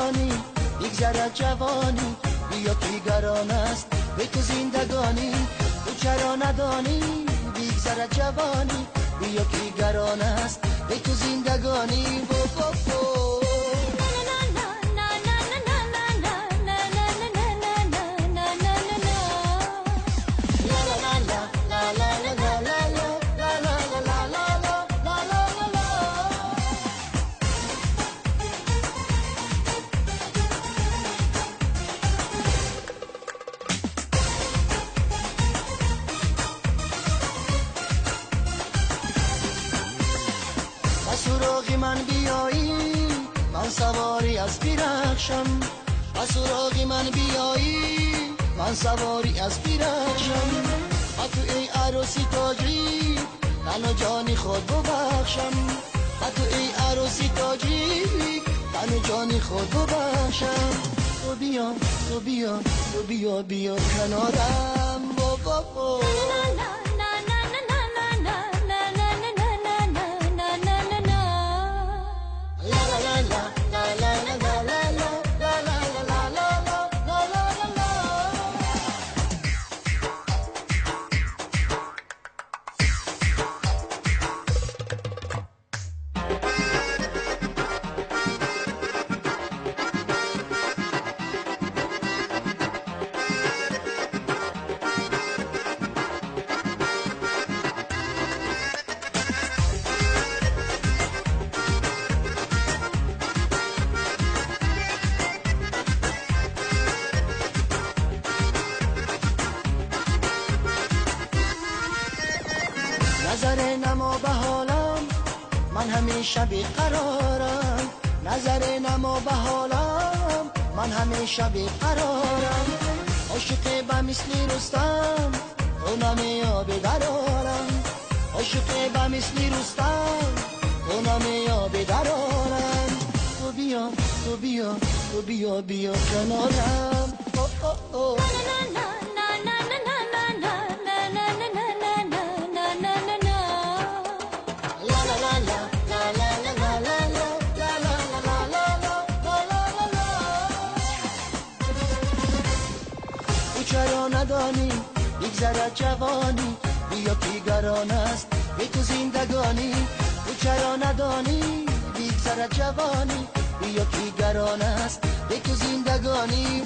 ندانی بگذرد جوانی، بیا دیگران است به تو زندگانی. تو چرا ندانی بگذرد جوانی، بیا دیگران است به تو زندگانی. سراغ من بیایی من سواری از بیرخشم، سراغ من بیایی من سواری از بیرخشم. تو ای عروسی تاجی تن و جانی خود ببخشم، تو ای عروسی تاجی تن و جانی خود ببخشم. تو بیا تو بیا تو بیا بیا کنارم بابا. نظر نما به حالم من همیشه بیقرارم، نظر نما به حالم من همیشه بیقرارم. عاشق به مثل رستم تو نمیابی درارم، عاشق به مثل رستم تو نمیابی درارم. تو بیا تو بیا تو بیا بیا کنارم. چرا ندانی بگذرد جوانی، بیا دیگران است به تو زندگانی. تو چرا ندانی بگذرد جوانی، بیا دیگران است به تو زندگانی.